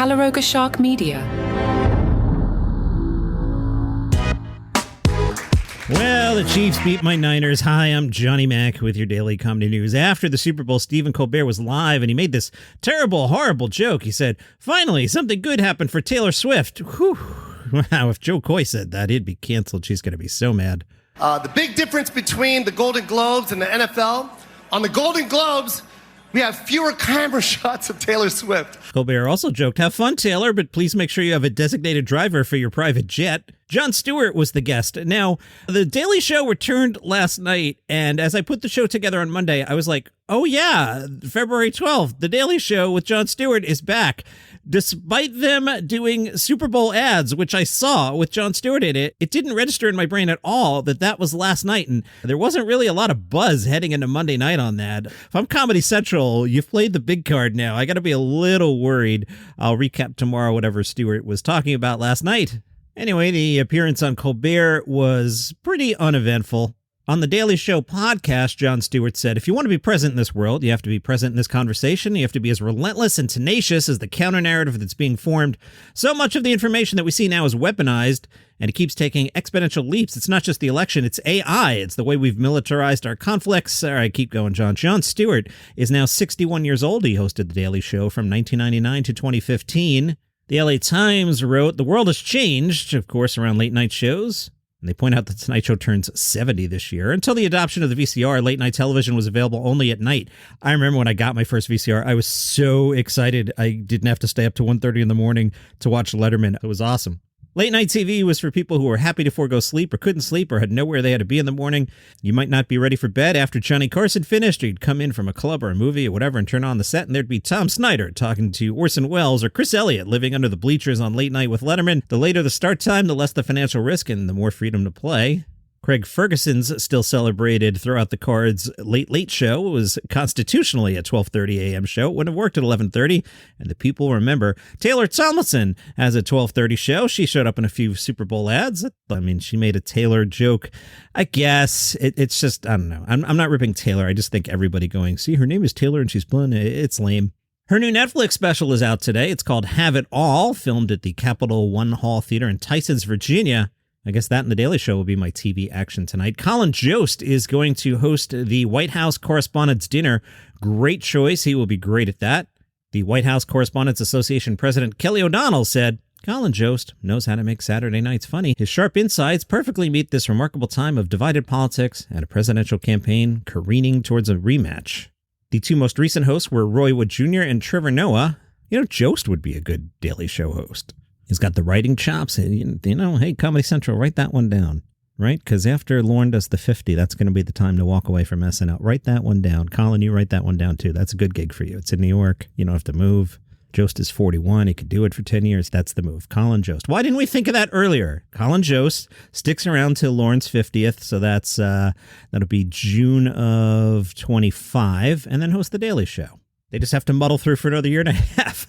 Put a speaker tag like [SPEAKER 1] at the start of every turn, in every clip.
[SPEAKER 1] Calaroga Shark Media.
[SPEAKER 2] Well, the Chiefs beat my Niners. Hi, I'm Johnny Mac with your daily comedy news. After the Super Bowl, Stephen Colbert was live and he made this terrible, horrible joke. He said, "Finally, something good happened for Taylor Swift." Whew. Wow, if Joe Coy said that, he'd be canceled. She's going to be so mad.
[SPEAKER 3] The big difference between the Golden Globes and the NFL, on the Golden Globes, we have fewer camera shots of Taylor Swift.
[SPEAKER 2] Colbert also joked, "Have fun, Taylor, but please make sure you have a designated driver for your private jet." Jon Stewart was the guest. Now, The Daily Show returned last night, and as I put the show together on Monday, I was like, oh yeah, February 12th, The Daily Show with Jon Stewart is back. Despite them doing Super Bowl ads, which I saw with Jon Stewart in it, it didn't register in my brain at all that was last night, and there wasn't really a lot of buzz heading into Monday night on that. If I'm Comedy Central, you've played the big card now. I got to be a little worried. I'll recap tomorrow whatever Stewart was talking about last night. Anyway, the appearance on Colbert was pretty uneventful. On the Daily Show podcast, Jon Stewart said, "If you want to be present in this world, you have to be present in this conversation. You have to be as relentless and tenacious as the counter-narrative that's being formed. So much of the information that we see now is weaponized, and it keeps taking exponential leaps. It's not just the election, it's AI. It's the way we've militarized our conflicts." All right, keep going, John. Jon Stewart is now 61 years old. He hosted The Daily Show from 1999 to 2015. The LA Times wrote, "The world has changed, of course, around late-night shows." And they point out that Tonight Show turns 70 this year. Until the adoption of the VCR, late-night television was available only at night. I remember when I got my first VCR, I was so excited I didn't have to stay up to 1:30 in the morning to watch Letterman. It was awesome. Late-night TV was for people who were happy to forego sleep or couldn't sleep or had nowhere they had to be in the morning. You might not be ready for bed after Johnny Carson finished, or you'd come in from a club or a movie or whatever and turn on the set, and there'd be Tom Snyder talking to Orson Welles or Chris Elliott living under the bleachers on Late Night with Letterman. The later the start time, the less the financial risk and the more freedom to play. Craig Ferguson's still celebrated throughout the cards Late Show was constitutionally a 12:30 a.m. show. It wouldn't have worked at 11:30, and the people remember. Taylor Tomlinson has a 12:30 show. She showed up in a few Super Bowl ads. I mean, she made a Taylor joke. I guess it's just, I don't know. I'm not ripping Taylor. I just think everybody going, "See, her name is Taylor and she's blonde." It's lame. Her new Netflix special is out today. It's called Have It All, filmed at the Capital One Hall Theater in Tysons, Virginia. I guess that and The Daily Show will be my TV action tonight. Colin Jost is going to host the White House Correspondents' Dinner. Great choice. He will be great at that. The White House Correspondents Association President Kelly O'Donnell said, "Colin Jost knows how to make Saturday nights funny. His sharp insights perfectly meet this remarkable time of divided politics and a presidential campaign careening towards a rematch." The two most recent hosts were Roy Wood Jr. and Trevor Noah. You know, Jost would be a good Daily Show host. He's got the writing chops. You know, hey, Comedy Central, write that one down, right? Because after Lorne does the 50, that's going to be the time to walk away from SNL. Write that one down. Colin, you write that one down, too. That's a good gig for you. It's in New York. You don't have to move. Jost is 41. He could do it for 10 years. That's the move. Colin Jost. Why didn't we think of that earlier? Colin Jost sticks around till Lorne's 50th, so that'll be June of 25, and then host The Daily Show. They just have to muddle through for another year and a half.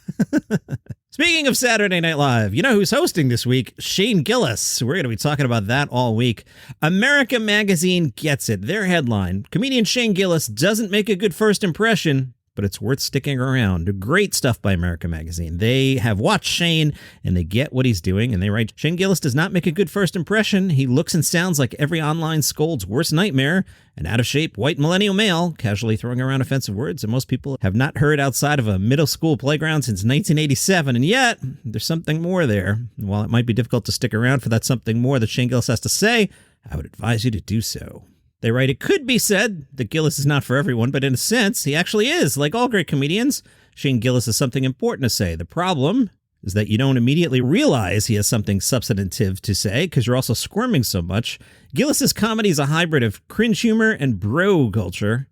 [SPEAKER 2] Speaking of Saturday Night Live, you know who's hosting this week? Shane Gillis. We're going to be talking about that all week. America Magazine gets it. Their headline, "Comedian Shane Gillis doesn't make a good first impression, but it's worth sticking around." Great stuff by America Magazine. They have watched Shane, and they get what he's doing, and they write, "Shane Gillis does not make a good first impression. He looks and sounds like every online scold's worst nightmare, an out-of-shape white millennial male, casually throwing around offensive words that most people have not heard outside of a middle school playground since 1987, and yet there's something more there. And while it might be difficult to stick around for that something more that Shane Gillis has to say, I would advise you to do so." They write, "It could be said that Gillis is not for everyone, but in a sense, he actually is. Like all great comedians, Shane Gillis has something important to say. The problem is that you don't immediately realize he has something substantive to say because you're also squirming so much. Gillis's comedy is a hybrid of cringe humor and bro culture.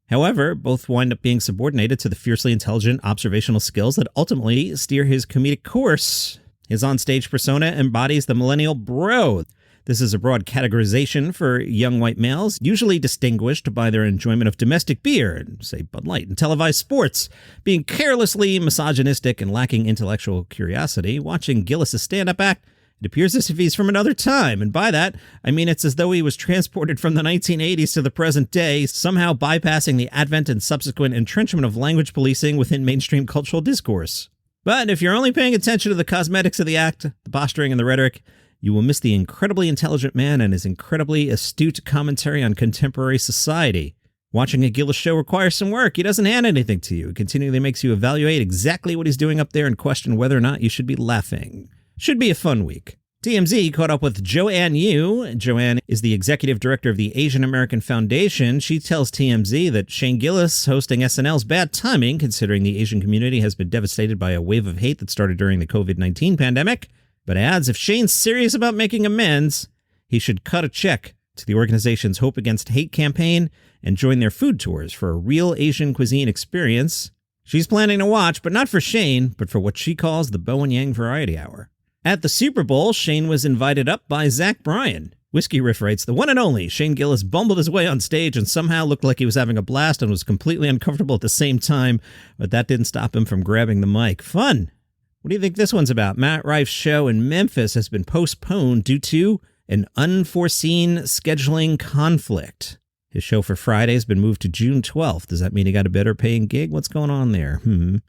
[SPEAKER 2] However, both wind up being subordinated to the fiercely intelligent observational skills that ultimately steer his comedic course. His onstage persona embodies the millennial bro. This is a broad categorization for young white males, usually distinguished by their enjoyment of domestic beer, say Bud Light, and televised sports. Being carelessly misogynistic and lacking intellectual curiosity, watching Gillis' stand-up act, it appears as if he's from another time, and by that, I mean it's as though he was transported from the 1980s to the present day, somehow bypassing the advent and subsequent entrenchment of language policing within mainstream cultural discourse. But if you're only paying attention to the cosmetics of the act, the posturing and the rhetoric, you will miss the incredibly intelligent man and his incredibly astute commentary on contemporary society. Watching a Gillis show requires some work. He doesn't hand anything to you. It continually makes you evaluate exactly what he's doing up there and question whether or not you should be laughing. Should be a fun week. TMZ caught up with Joanne Yu. Joanne is the executive director of the Asian American Foundation. She tells TMZ that Shane Gillis hosting SNL's bad timing, considering the Asian community has been devastated by a wave of hate that started during the COVID-19 pandemic, but adds if Shane's serious about making amends, he should cut a check to the organization's Hope Against Hate campaign and join their food tours for a real Asian cuisine experience. She's planning to watch, but not for Shane, but for what she calls the Bowen Yang Variety Hour. At the Super Bowl, Shane was invited up by Zach Bryan. Whiskey Riff writes, the one and only Shane Gillis bumbled his way on stage and somehow looked like he was having a blast and was completely uncomfortable at the same time, but that didn't stop him from grabbing the mic. Fun! What do you think this one's about? Matt Rife's show in Memphis has been postponed due to an unforeseen scheduling conflict. His show for Friday has been moved to June 12th. Does that mean he got a better paying gig? What's going on there? Maz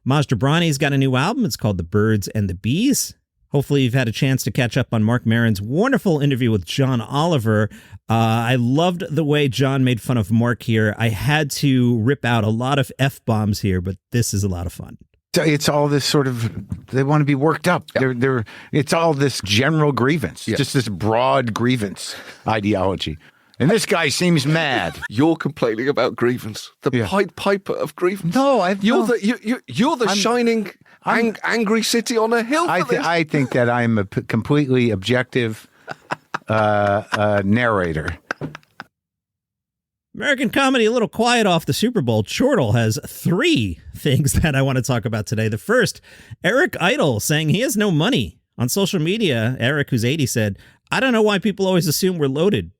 [SPEAKER 2] Jobranii's got a new album. It's called The Birds and the Bees. Hopefully you've had a chance to catch up on Marc Maron's wonderful interview with John Oliver. I loved the way John made fun of Marc here. I had to rip out a lot of F-bombs here, but this is a lot of fun.
[SPEAKER 1] It's all this sort of, they want to be worked up. Yep. It's all this general grievance, just this broad grievance ideology. And this guy seems mad.
[SPEAKER 4] You're complaining about grievance, the Pied Piper of grievance.
[SPEAKER 1] No,
[SPEAKER 4] you're the shining angry city on a hill.
[SPEAKER 1] I think that I'm a completely objective narrator.
[SPEAKER 2] American comedy a little quiet off the Super Bowl. Chortle has 3 things that I want to talk about today. The first, Eric Idle saying he has no money. On social media, Eric, who's 80, said, I don't know why people always assume we're loaded.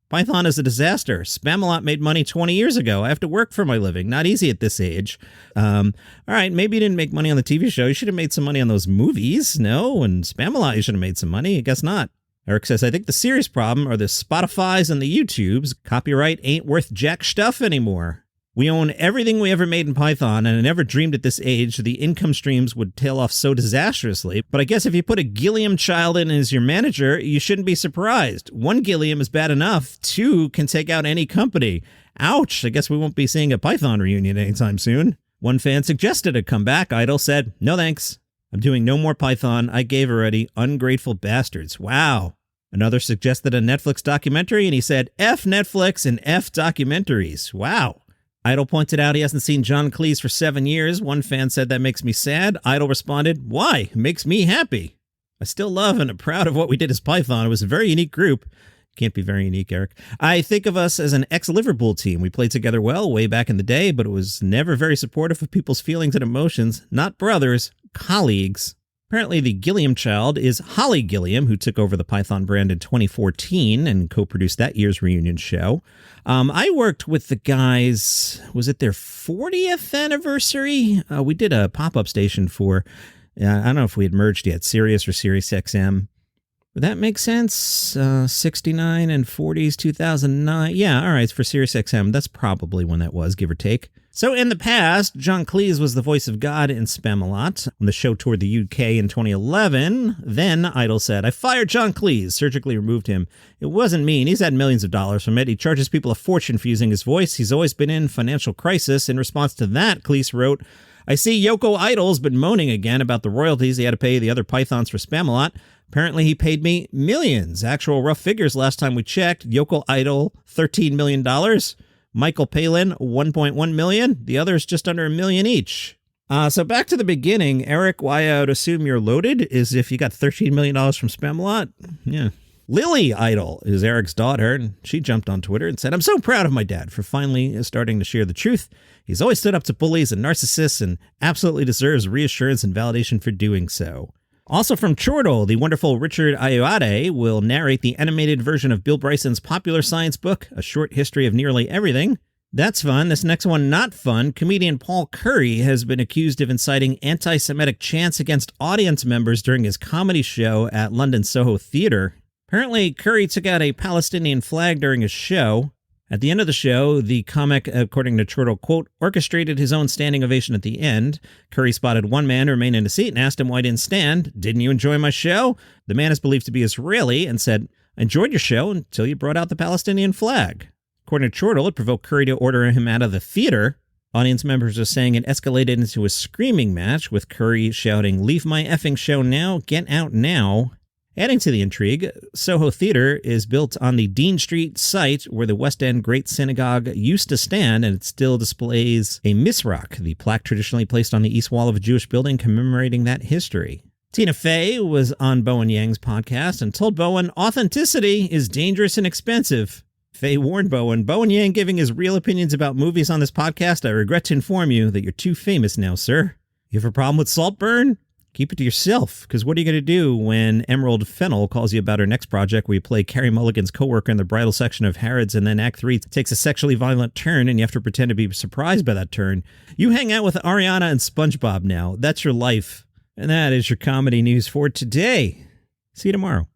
[SPEAKER 2] Python is a disaster. Spamalot made money 20 years ago. I have to work for my living. Not easy at this age. All right, maybe you didn't make money on the TV show. You should have made some money on those movies. No, and Spamalot, you should have made some money. I guess not. Eric says, I think the serious problem are the Spotifys and the YouTubes. Copyright ain't worth jack stuff anymore. We own everything we ever made in Python, and I never dreamed at this age the income streams would tail off so disastrously. But I guess if you put a Gilliam child in as your manager, you shouldn't be surprised. 1 Gilliam is bad enough. 2 can take out any company. Ouch, I guess we won't be seeing a Python reunion anytime soon. One fan suggested a comeback. Idol said, no thanks. I'm doing no more Python. I gave already. Ungrateful bastards. Wow. Another suggested a Netflix documentary, and he said, F Netflix and F documentaries. Wow. Idol pointed out he hasn't seen John Cleese for 7 years. One fan said that makes me sad. Idol responded, why? It makes me happy. I still love and am proud of what we did as Python. It was a very unique group. Can't be very unique, Eric. I think of us as an ex-Liverpool team. We played together well way back in the day, but it was never very supportive of people's feelings and emotions. Not brothers, colleagues. Apparently, the Gilliam child is Holly Gilliam, who took over the Python brand in 2014 and co-produced that year's reunion show. I worked with the guys, was it their 40th anniversary? We did a pop-up station for, I don't know if we had merged yet, Sirius or Sirius XM. Would that make sense? 69 and 40s, 2009. Yeah, all right, it's for Sirius XM. That's probably when that was, give or take. So in the past, John Cleese was the voice of God in Spamalot. When the show toured the UK in 2011, then Idol said, I fired John Cleese, surgically removed him. It wasn't me, and he's had millions of dollars from it. He charges people a fortune for using his voice. He's always been in financial crisis. In response to that, Cleese wrote, I see Yoko Idol's been moaning again about the royalties he had to pay the other Pythons for Spamalot. Apparently he paid me millions. Actual rough figures last time we checked. Yoko Idol, $13 million. Michael Palin, $1.1 million. The others just under $1 million each. So back to the beginning. Eric, why I would assume you're loaded is if you got $13 million from Spamalot. Yeah. Lily Idol is Eric's daughter, and she jumped on Twitter and said, I'm so proud of my dad for finally starting to share the truth. He's always stood up to bullies and narcissists and absolutely deserves reassurance and validation for doing so. Also from Chortle, the wonderful Richard Ayoade will narrate the animated version of Bill Bryson's popular science book, A Short History of Nearly Everything. That's fun. This next one, not fun. Comedian Paul Curry has been accused of inciting anti-Semitic chants against audience members during his comedy show at London Soho Theatre. Apparently, Curry took out a Palestinian flag during his show. At the end of the show, the comic, according to Chortle, quote, orchestrated his own standing ovation at the end. Curry spotted one man remain in a seat and asked him why he didn't stand. Didn't you enjoy my show? The man is believed to be Israeli and said, I enjoyed your show until you brought out the Palestinian flag. According to Chortle, it provoked Curry to order him out of the theater. Audience members are saying it escalated into a screaming match, with Curry shouting, leave my effing show now, get out now. Adding to the intrigue, Soho Theater is built on the Dean Street site where the West End Great Synagogue used to stand, and it still displays a misrach, the plaque traditionally placed on the east wall of a Jewish building commemorating that history. Tina Fey was on Bowen Yang's podcast and told Bowen authenticity is dangerous and expensive. Fey warned Bowen Yang giving his real opinions about movies on this podcast. I regret to inform you that you're too famous now, sir. You have a problem with Saltburn? Keep it to yourself, because what are you going to do when Emerald Fennell calls you about her next project where you play Carrie Mulligan's coworker in the bridal section of Harrods, and then Act 3 takes a sexually violent turn and you have to pretend to be surprised by that turn? You hang out with Ariana and SpongeBob now. That's your life. And that is your comedy news for today. See you tomorrow.